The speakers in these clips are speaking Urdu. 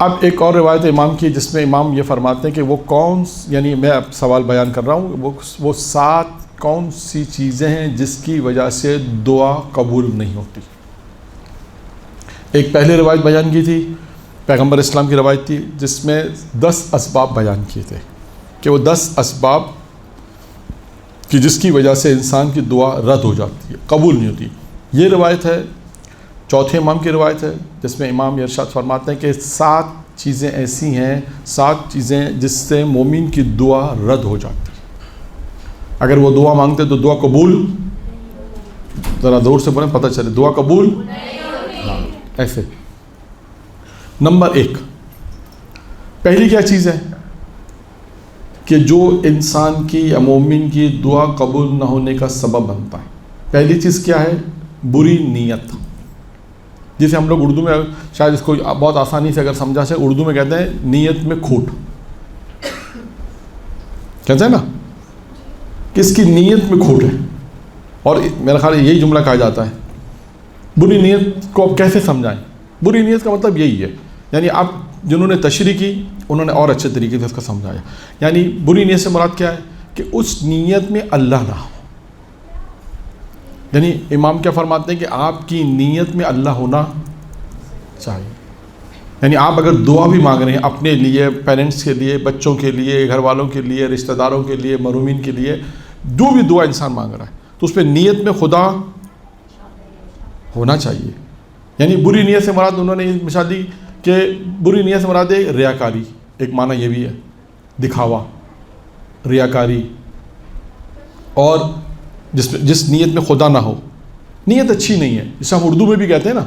اب ایک اور روایت امام کی جس میں امام یہ فرماتے ہیں کہ وہ کون، یعنی میں اب سوال بیان کر رہا ہوں، وہ 7 کون سی چیزیں ہیں جس کی وجہ سے دعا قبول نہیں ہوتی. ایک پہلے روایت بیان کی تھی، پیغمبر اسلام کی روایت تھی، جس میں 10 اسباب بیان کیے تھے کہ وہ 10 اسباب کہ جس کی وجہ سے انسان کی دعا رد ہو جاتی ہے، قبول نہیں ہوتی. یہ روایت ہے چوتھے امام کی روایت ہے جس میں امام یہ ارشاد فرماتے ہیں کہ 7 چیزیں ایسی ہیں، 7 چیزیں جس سے مومن کی دعا رد ہو جاتی ہے. اگر وہ دعا مانگتے تو دعا قبول، ذرا زور سے بولیں پتہ چلے، دعا قبول ہاں ایسے. نمبر 1، پہلی کیا چیز ہے کہ جو انسان کی یا مومن کی دعا قبول نہ ہونے کا سبب بنتا ہے. پہلی چیز کیا ہے؟ بری نیت، جسے ہم لوگ اردو میں شاید اس کو بہت آسانی سے اگر سمجھا سے اردو میں کہتے ہیں نیت میں کھوٹ. کہتے ہیں نا کہ اس کی نیت میں کھوٹ ہے، اور میرا خیال یہی جملہ کہا جاتا ہے. بری نیت کو اب کیسے سمجھائیں؟ بری نیت کا مطلب یہی ہے، یعنی اب جنہوں نے تشریح کی انہوں نے اور اچھے طریقے سے اس کا سمجھایا. یعنی بری نیت سے مراد کیا ہے کہ اس نیت میں اللہ نہ ہو. یعنی امام کیا فرماتے ہیں کہ آپ کی نیت میں اللہ ہونا چاہیے. یعنی آپ اگر دعا بھی مانگ رہے ہیں اپنے لیے، پیرنٹس کے لیے، بچوں کے لیے، گھر والوں کے لیے، رشتہ داروں کے لیے، محرومین کے لیے، جو بھی دعا انسان مانگ رہا ہے تو اس پہ نیت میں خدا ہونا چاہیے. یعنی بری نیت سے مراد انہوں نے یہ مثال دی کہ بری نیت سے مراد ہے ریاکاری. ایک معنی یہ بھی ہے دکھاوا، ریاکاری، اور جس نیت میں خدا نہ ہو. نیت اچھی نہیں ہے، جسے ہم اردو میں بھی کہتے ہیں نا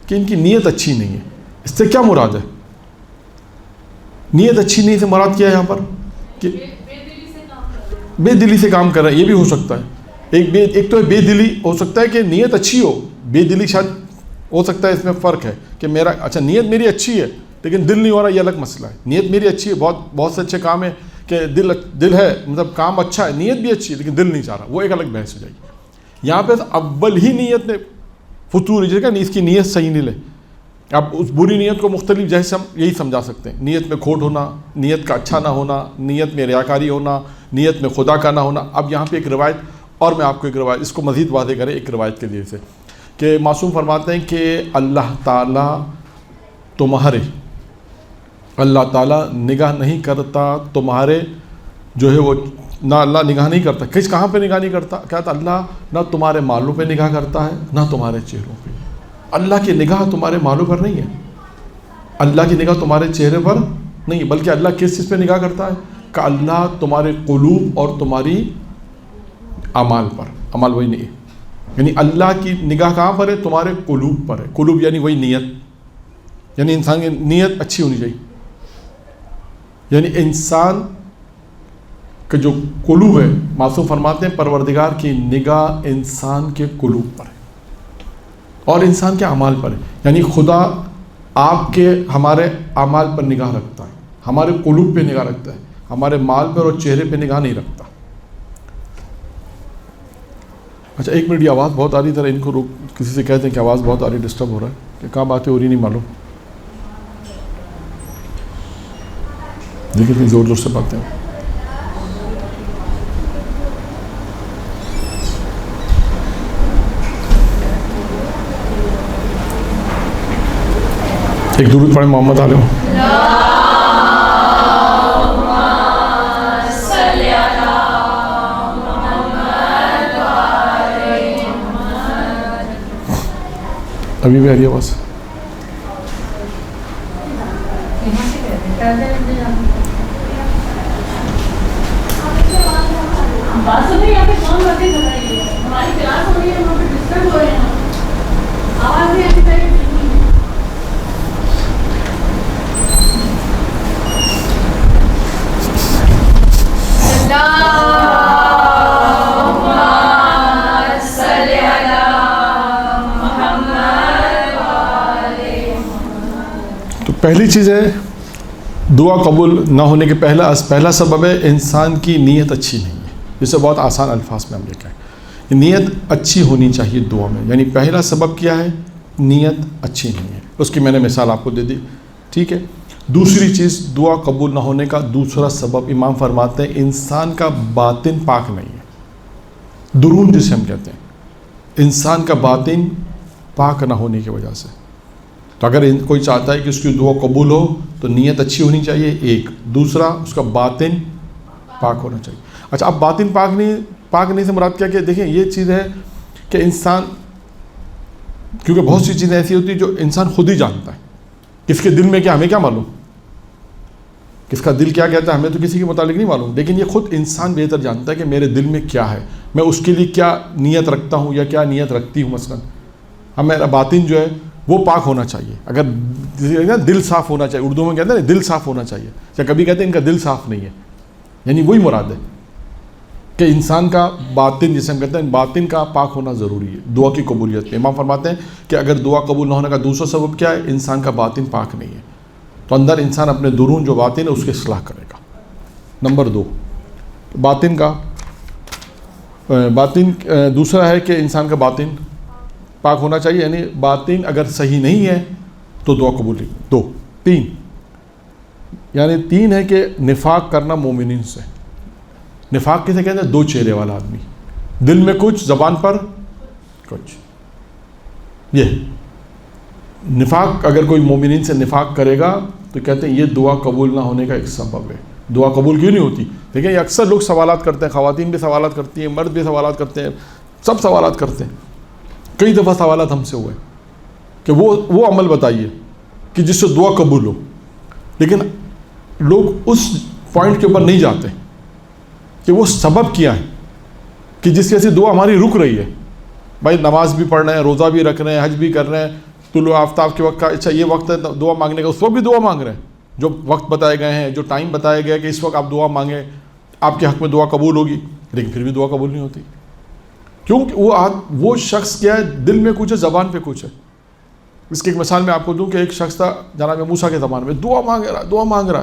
کہ ان کی نیت اچھی نہیں ہے. اس سے کیا مراد ہے؟ نیت اچھی نہیں سے مراد کیا ہے یہاں پر کہ بے دلی سے کام کر رہا ہے. یہ بھی ہو سکتا ہے، ایک تو بے دلی ہو سکتا ہے کہ نیت اچھی ہو، بے دلی شاید ہو سکتا ہے. اس میں فرق ہے کہ میرا اچھا نیت میری اچھی ہے لیکن دل نہیں ہو رہا، یہ الگ مسئلہ ہے. نیت میری اچھی ہے، بہت سے اچھے کام ہے کہ دل ہے، مطلب کام اچھا ہے، نیت بھی اچھی ہے لیکن دل نہیں چاہ رہا، وہ ایک الگ بحث ہو جائے گی. یہاں پہ اول ہی نیت نے فطور جگہ نہیں، اس کی نیت صحیح نہیں لے. اب اس بری نیت کو مختلف جیسے ہم یہی سمجھا سکتے ہیں، نیت میں کھوٹ ہونا، نیت کا اچھا نہ ہونا، نیت میں ریاکاری ہونا، نیت میں خدا کا نہ ہونا. اب یہاں پہ ایک روایت اور میں آپ کو ایک روایت اس کو مزید واضح کریں ایک روایت کے لیے سے کہ معصوم فرماتے ہیں کہ اللہ تعالیٰ نگاہ نہیں کرتا تمہارے جو ہے وہ، نہ اللہ نگاہ نہیں کرتا. کہاں پہ نگاہ نہیں کرتا؟ کہتا اللہ نہ تمہارے مالوں پہ نگاہ کرتا ہے نہ تمہارے چہروں پہ. اللہ کی نگاہ تمہارے مالوں پر نہیں ہے، اللہ کی نگاہ تمہارے چہرے پر نہیں ہے، بلکہ اللہ کس چیز پہ نگاہ کرتا ہے کہ اللہ تمہارے قلوب اور تمہاری اعمال پر. عمل وہی نہیں ہے، یعنی اللہ کی نگاہ کہاں پر ہے؟ تمہارے قلوب پر ہے. قلوب یعنی وہی نیت، یعنی انسان کی نیت اچھی ہونی چاہیے. یعنی انسان کا جو قلوب ہے، معصوم فرماتے ہیں پروردگار کی نگاہ انسان کے قلوب پر ہے اور انسان کے اعمال پر ہے. یعنی خدا آپ کے ہمارے اعمال پر نگاہ رکھتا ہے، ہمارے قلوب پہ نگاہ رکھتا ہے، ہمارے مال پر اور چہرے پہ نگاہ نہیں رکھتا. اچھا ایک منٹ، یہ آواز بہت آ رہی، ذرا ان کو روک، کسی سے کہتے ہیں کہ آواز بہت آ رہی، ڈسٹرب ہو رہا ہے، کہ کہاں باتیں ہو رہی نہیں معلوم. دیکھیں اتنی زور زور سے باتیں. ایک درود پڑھیں محمد علیہ. ابھی بھی آ رہی ہے آواز؟ تو پہلی چیز ہے دعا قبول نہ ہونے کے پہلا سبب ہے انسان کی نیت اچھی نہیں ہے. جسے بہت آسان الفاظ میں ہم یہ کہیں، نیت اچھی ہونی چاہیے دعا میں. یعنی پہلا سبب کیا ہے؟ نیت اچھی نہیں ہے. اس کی میں نے مثال آپ کو دے دی، ٹھیک ہے. دوسری چیز دعا قبول نہ ہونے کا دوسرا سبب امام فرماتے ہیں انسان کا باطن پاک نہیں ہے. درون جسے ہم کہتے ہیں، انسان کا باطن پاک نہ ہونے کی وجہ سے. تو اگر کوئی چاہتا ہے کہ اس کی دعا قبول ہو تو نیت اچھی ہونی چاہیے ایک، دوسرا اس کا باطن پاک ہونا چاہیے. اچھا، اب باطن پاک نہیں سے مراد کیا کہ دیکھیں یہ چیز ہے کہ انسان، کیونکہ بہت سی چیزیں ایسی ہوتی ہیں جو انسان خود ہی جانتا ہے. کس کے دل میں کیا، ہمیں کیا معلوم، کس کا دل کیا کہتا ہے ہمیں تو کسی کے متعلق نہیں معلوم، لیکن یہ خود انسان بہتر جانتا ہے کہ میرے دل میں کیا ہے، میں اس کے لیے کیا نیت رکھتا ہوں یا کیا نیت رکھتی ہوں. مثلا میرا باطن جو ہے وہ پاک ہونا چاہیے. اگر دل صاف ہونا چاہیے، اردو میں کہتے ہیں نا دل صاف ہونا چاہیے، یا کبھی کہتے ہیں ان کا دل صاف نہیں ہے، یعنی وہی مراد ہے کہ انسان کا باطن جسے ہم کہتے ہیں باطن کا پاک ہونا ضروری ہے دعا کی قبولیت میں. امام فرماتے ہیں کہ اگر دعا قبول نہ ہونے کا دوسرا سبب کیا ہے، انسان کا باطن پاک نہیں ہے. تو اندر انسان اپنے درون جو باطن ہے اس کی اصلاح کرے گا. نمبر 2 باطن دوسرا ہے کہ انسان کا باطن پاک ہونا چاہیے، یعنی باطن اگر صحیح نہیں ہے تو دعا قبول نہیں. 3 ہے کہ نفاق کرنا مومنین سے. نفاق کسے کہتے ہیں؟ 2 چہرے والا آدمی، دل میں کچھ زبان پر کچھ. یہ نفاق، اگر کوئی مومنین سے نفاق کرے گا تو کہتے ہیں یہ دعا قبول نہ ہونے کا ایک سبب ہے. دعا قبول کیوں نہیں ہوتی؟ دیکھیں یہ اکثر لوگ سوالات کرتے ہیں، خواتین بھی سوالات کرتی ہیں، مرد بھی سوالات کرتے ہیں، سب سوالات کرتے ہیں. کئی دفعہ سوالات ہم سے ہوئے کہ وہ عمل بتائیے کہ جس سے دعا قبول ہو، لیکن لوگ اس پوائنٹ کے اوپر نہیں جاتے کہ وہ سبب کیا ہے کہ جس کی دعا ہماری رک رہی ہے. بھائی نماز بھی پڑھ رہے ہیں، روزہ بھی رکھ رہے ہیں، حج بھی کر رہے ہیں، طلوع آفتاب کے وقت کا اچھا یہ وقت ہے دعا مانگنے کا، اس وقت بھی دعا مانگ رہے ہیں. جو وقت بتائے گئے ہیں، جو ٹائم بتایا گیا کہ اس وقت آپ دعا مانگیں، آپ کے حق میں دعا قبول ہوگی، لیکن پھر بھی دعا قبول نہیں ہوتی. کیونکہ وہ شخص کیا ہے، دل میں کچھ ہے، زبان پہ کچھ ہے. اس کی ایک مثال میں آپ کو دوں کہ ایک شخص تھا جناب موسیٰ کے زمانے میں، دعا مانگ رہا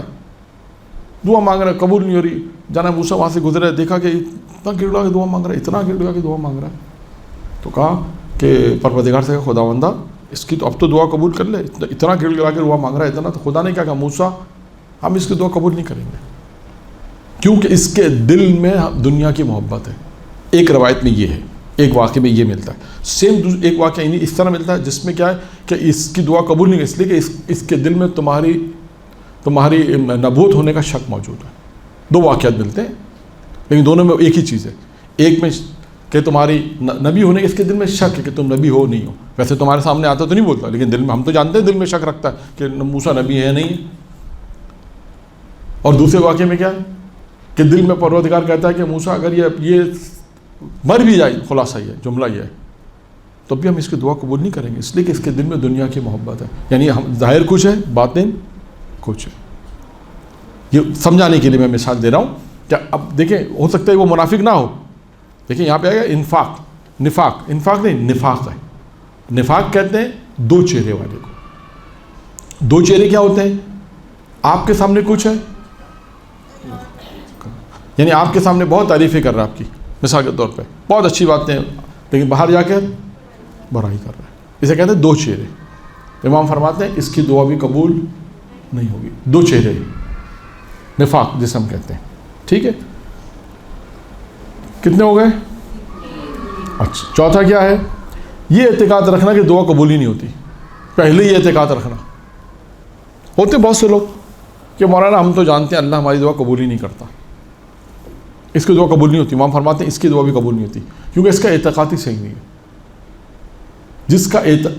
ہے، قبول نہیں ہو رہی. جناب موسیٰ وہاں سے گزرے، دیکھا کہ اتنا گڑ گڑا کے دعا مانگ رہا ہے، اتنا گڑ گڑا کے دعا مانگ رہا ہے. تو کہا کہ پروردگار سے خداوندہ اس کی تو اب تو دعا قبول کر لے، اتنا گڑ گڑا کے دعا مانگ رہا ہے اتنا. تو خدا نے کیا کہا، موسیٰ ہم اس کی دعا قبول نہیں کریں گے، کیونکہ اس کے دل میں دنیا کی محبت ہے. ایک روایت میں یہ ہے، ایک واقعے میں یہ ملتا ہے. سیم ایک واقعہ اس طرح ملتا ہے جس میں کیا ہے کہ اس کی دعا قبول نہیں ہے اس لیے کہ اس کے دل میں تمہاری نبوت ہونے کا شک موجود ہے. 2 واقعات ملتے ہیں لیکن دونوں میں ایک ہی چیز ہے. ایک میں کہ تمہاری نبی ہونے کے اس کے دل میں شک ہے کہ تم نبی ہو نہیں ہو. ویسے تمہارے سامنے آتا تو نہیں بولتا، لیکن دل میں ہم تو جانتے ہیں دل میں شک رکھتا ہے کہ موسیٰ نبی ہے نہیں. اور دوسرے واقعے میں کیا ہے کہ دل میں پروردگار کہتا ہے کہ موسیٰ اگر یہ مر بھی جائے، خلاصہ یہ جملہ یہ ہے، تو بھی ہم اس کی دعا قبول نہیں کریں گے اس لیے کہ اس کے دل میں دنیا کی محبت ہے. یعنی ہم ظاہر کچھ ہے، باطن کچھ ہے. یہ سمجھانے کے لیے میں مثال دے رہا ہوں کہ اب دیکھیں ہو سکتا ہے وہ منافق نہ ہو. دیکھیں یہاں پہ آئے گا انفاق نہیں، نفاق ہے. نفاق کہتے ہیں 2 چہرے والے کو. 2 چہرے کیا ہوتے ہیں؟ آپ کے سامنے کچھ ہے، یعنی آپ کے سامنے بہت تعریفیں کر رہا ہے آپ کی، مثال کے طور پہ بہت اچھی باتیں، لیکن باہر جا کے برائی کر رہا ہے. اسے کہتے ہیں 2 چہرے. امام فرماتے ہیں اس کی دعا بھی قبول نہیں ہوگی. 2 چہرے، نفاق جسے ہم کہتے ہیں. ٹھیک ہے، کتنے ہو گئے؟ اچھا، چوتھا کیا ہے؟ یہ اعتقاد رکھنا کہ دعا قبول ہی نہیں ہوتی. پہلے یہ اعتقاد رکھنا. ہوتے بہت سے لوگ کہ مولانا ہم تو جانتے ہیں اللہ ہماری دعا قبول ہی نہیں کرتا، اس کی دعا قبول نہیں ہوتی. امام فرماتے ہیں اس کی دعا بھی قبول نہیں ہوتی کیونکہ اس کا اعتقاد ہی صحیح نہیں ہے.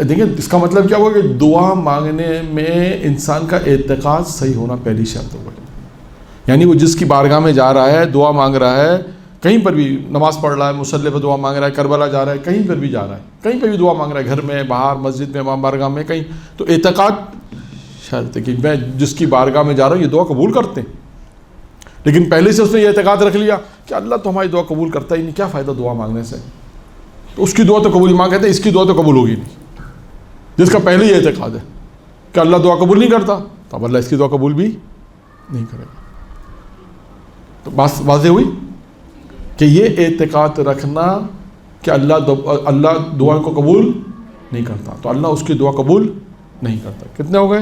دیکھیں اس کا مطلب کیا ہوا کہ دعا مانگنے میں انسان کا اعتقاد صحیح ہونا پہلی شرط ہوگا. یعنی وہ جس کی بارگاہ میں جا رہا ہے، دعا مانگ رہا ہے، کہیں پر بھی نماز پڑھ رہا ہے، مصلی پہ دعا مانگ رہا ہے، کربلا جا رہا ہے، کہیں پر بھی جا رہا ہے، کہیں پہ بھی دعا مانگ رہا ہے، گھر میں، باہر، مسجد میں، امام بارگاہ میں، کہیں، تو اعتقاد شرط ہے کہ میں جس کی بارگاہ میں جا رہا ہوں یہ دعا قبول کرتے ہیں. لیکن پہلے سے اس نے یہ اعتقاد رکھ لیا کہ اللہ تو ہماری دعا قبول کرتا ہی نہیں، کیا فائدہ دعا مانگنے سے، تو اس کی دعا تو قبول. ماں کہتے ہیں اس کی دعا تو قبول ہوگی نہیں. جس کا پہلے یہ اعتقاد ہے کہ اللہ دعا قبول نہیں کرتا، تو اب اللہ اس کی دعا قبول بھی نہیں کرے گا. تو بات واضح ہوئی کہ یہ اعتقاد رکھنا کہ اللہ دعا کو قبول نہیں کرتا، تو اللہ اس کی دعا قبول نہیں کرتا. کتنے ہو گئے؟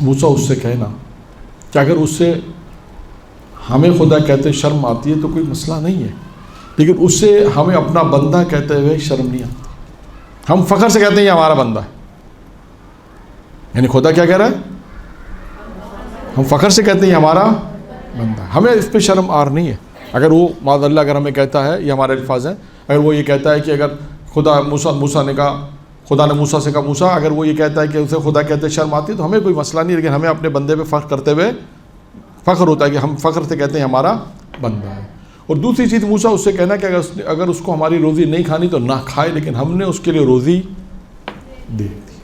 موسیٰ اس سے کہنا کہ اگر اس سے ہمیں خدا کہتے شرم آتی ہے تو کوئی مسئلہ نہیں ہے، لیکن اس سے ہمیں اپنا بندہ کہتے ہوئے شرم نہیں آتی۔ ہم فخر سے کہتے ہیں یہ ہمارا بندہ ہے، یعنی خدا کیا کہہ رہا ہے؟ ہم فخر سے کہتے ہیں یہ ہمارا بندہ ہے، ہمیں اس پہ شرم آر نہیں ہے۔ اگر وہ معاذ اللہ اگر ہمیں کہتا ہے، یہ ہمارے الفاظ ہیں، اگر وہ یہ کہتا ہے کہ اگر خدا موسیٰ نے کہا، خدا نے موسیٰ سے کہا موسیٰ اگر وہ یہ کہتا ہے کہ اسے خدا کہتے شرم آتی ہے تو ہمیں کوئی مسئلہ نہیں، لیکن ہمیں اپنے بندے پہ فخر کرتے ہوئے فخر ہوتا ہے کہ ہم فخر سے کہتے ہیں ہمارا بندہ ہے۔ اور دوسری چیز موسیٰ اس سے کہنا کہ اگر اس کو ہماری روزی نہیں کھانی تو نہ کھائے، لیکن ہم نے اس کے لیے روزی دے دی۔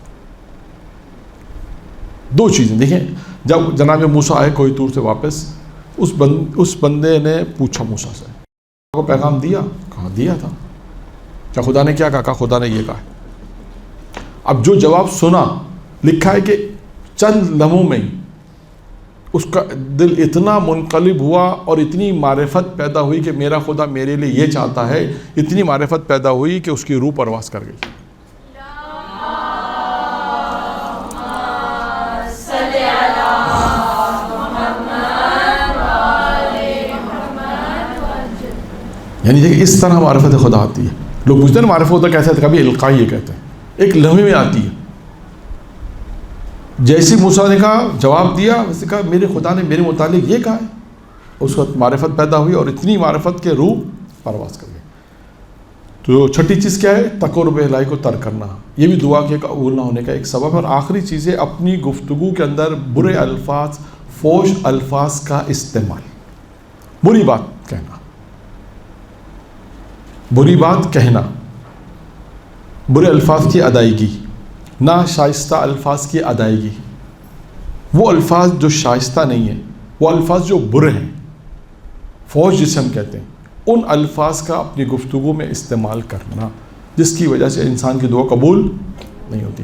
دو چیزیں دیکھیں، جب جناب موسیٰ آئے کوئی طور سے واپس، اس بندے نے پوچھا موسیٰ سے کو پیغام دیا؟ کہا دیا تھا۔ کیا خدا نے کیا کہا؟ کہا خدا نے یہ کہا۔ اب جو جواب سنا، لکھا ہے کہ چند لمحوں میں اس کا دل اتنا منقلب ہوا اور اتنی معرفت پیدا ہوئی کہ میرا خدا میرے لیے یہ چاہتا ہے، اتنی معرفت پیدا ہوئی کہ اس کی روح پرواز کر گئی۔ یعنی دیکھیں اس طرح معرفت خدا آتی ہے۔ لوگ پوچھتے ہیں معرفت ہوتا کیسے ہے؟ کبھی القائی کہتے ہیں، ایک لمحے میں آتی ہے۔ جیسی موسیٰ نے کہا جواب دیا، ویسے کہا میرے خدا نے میرے متعلق یہ کہا ہے، اس وقت معرفت پیدا ہوئی اور اتنی معرفت کے روح پرواز کر گئی۔ تو چھٹی چیز کیا ہے؟ تقرب الہی کو ترک کرنا، یہ بھی دعا کے قبول نہ ہونے کا ایک سبب ہے۔ اور آخری چیز ہے اپنی گفتگو کے اندر برے الفاظ، فحش الفاظ کا استعمال، بری بات کہنا، بری بات کہنا، برے الفاظ کی ادائیگی، ناشائستہ الفاظ کی ادائیگی، وہ الفاظ جو شائستہ نہیں ہیں، وہ الفاظ جو برے ہیں، فحش جسے ہم کہتے ہیں، ان الفاظ کا اپنی گفتگو میں استعمال کرنا، جس کی وجہ سے انسان کی دعا قبول نہیں ہوتی۔